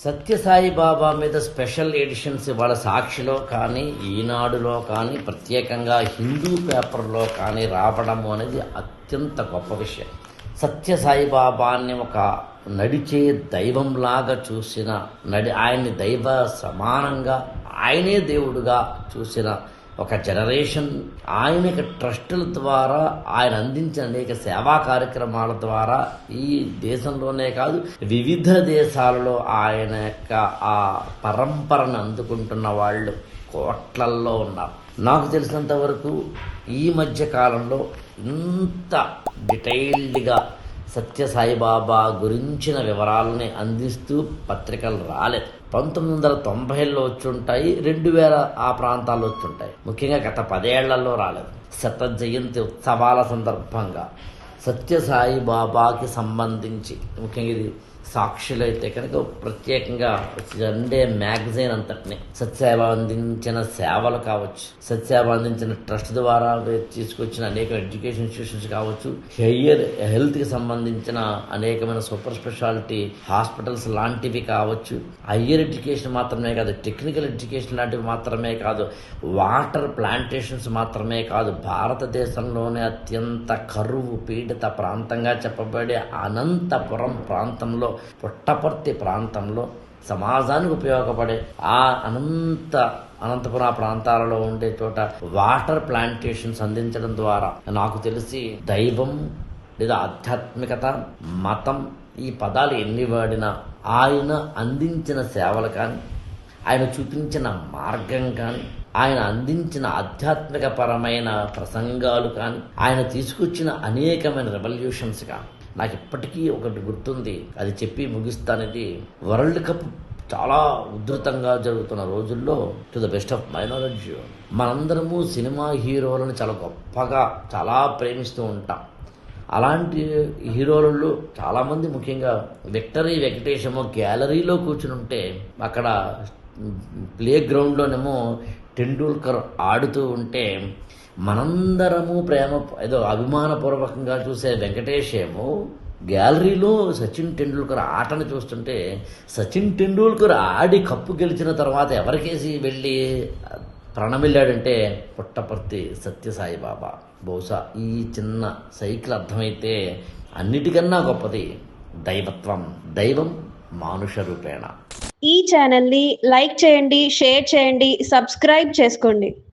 సత్యసాయి బాబా మీద special editions ఇవాళ సాక్షిలో కానీ ఈనాడులో కానీ ప్రత్యేకంగా హిందూ పేపర్లో కానీ రావడము అనేది అత్యంత గొప్ప విషయం. సత్యసాయి బాబాని ఒక నడిచే దైవంలాగా చూసిన ఆయన్ని దైవ సమానంగా ఆయనే దేవుడుగా చూసిన ఒక జనరేషన్ ఆయనకి ట్రస్టుల ద్వారా ఆయన అందించిన అనేక సేవా కార్యక్రమాల ద్వారా ఈ దేశంలోనే కాదు వివిధ దేశాలలో ఆయన యొక్క ఆ పరంపరను అందుకుంటున్న వాళ్ళు కోట్లల్లో ఉన్నారు. నాకు తెలిసినంత వరకు ఈ మధ్య కాలంలో ఇంత డీటెయిల్డ్గా సత్యసాయిబాబా గురించిన వివరాలని అందిస్తూ పత్రికలు రాలేదు. 1990లో వచ్చుంటాయి, 2000 ఆ ప్రాంతాల్లో వచ్చుంటాయి. ముఖ్యంగా గత 10 ఏళ్లలో రాలేదు. శత జయంతి ఉత్సవాల సందర్భంగా సత్యసాయిబాబాకి సంబంధించి ముఖ్యంగా ఇది సాక్షులు అయితే కనుక ప్రత్యేకంగా సండే మ్యాగజైన్ అంతటిని సత్యసాయిబాబా అందించిన సేవలు కావచ్చు, సత్యసాయిబాబా అందించిన ట్రస్ట్ ద్వారా తీసుకొచ్చిన అనేక ఎడ్యుకేషన్ ఇన్స్టిట్యూషన్స్ కావచ్చు, హెల్త్కి సంబంధించిన అనేకమైన సూపర్ స్పెషాలిటీ హాస్పిటల్స్ లాంటివి కావచ్చు, హయ్యర్ ఎడ్యుకేషన్ మాత్రమే కాదు, టెక్నికల్ ఎడ్యుకేషన్ లాంటివి మాత్రమే కాదు, వాటర్ ప్లాంటేషన్స్ మాత్రమే కాదు, భారతదేశంలోనే అత్యంత కరువు పీడిత ప్రాంతంగా చెప్పబడే అనంతపురం ప్రాంతంలో, పుట్టపర్తి ప్రాంతంలో సమాజానికి ఉపయోగపడే ఆ అనంతపురం ప్రాంతాలలో ఉండే చోట వాటర్ ప్లాంటేషన్స్ అందించడం ద్వారా నాకు తెలిసి దైవం లేదా ఆధ్యాత్మికత, మతం ఈ పదాలు ఎన్ని వాడినా ఆయన అందించిన సేవలు కానీ, ఆయన చూపించిన మార్గం కానీ, ఆయన అందించిన ఆధ్యాత్మిక పరమైన ప్రసంగాలు కానీ, ఆయన తీసుకొచ్చిన అనేకమైన రెవల్యూషన్స్ కానీ నాకు ఇప్పటికీ ఒకటి గుర్తుంది, అది చెప్పి ముగిస్తానది. వరల్డ్ కప్ చాలా ఉధృతంగా జరుగుతున్న రోజుల్లో to the best of my knowledge మనందరము సినిమా హీరోలను చాలా గొప్పగా చాలా ప్రేమిస్తూ ఉంటాం. అలాంటి హీరోలలో చాలామంది ముఖ్యంగా విక్టరీ వెంకటేశమో గ్యాలరీలో కూర్చుని ఉంటే అక్కడ ప్లే గ్రౌండ్లోనేమో టెండూల్కర్ ఆడుతూ ఉంటే మనందరము ఏదో అభిమానపూర్వకంగా చూసే వెంకటేశేమో గ్యాలరీలో సచిన్ టెండూల్కర్ ఆటను చూస్తుంటే, సచిన్ టెండూల్కర్ ఆడి కప్పు గెలిచిన తర్వాత ఎవరికేసి వెళ్ళి ప్రణమిల్లాడంటే పుట్టపర్తి సత్యసాయిబాబా. బహుశా ఈ చిన్న సైకిల్ అర్థమైతే అన్నిటికన్నా గొప్పది దైవత్వం, దైవం మానుష రూపేణ. ఈ ఛానల్ని లైక్ చేయండి, షేర్ చేయండి, సబ్స్క్రైబ్ చేసుకోండి.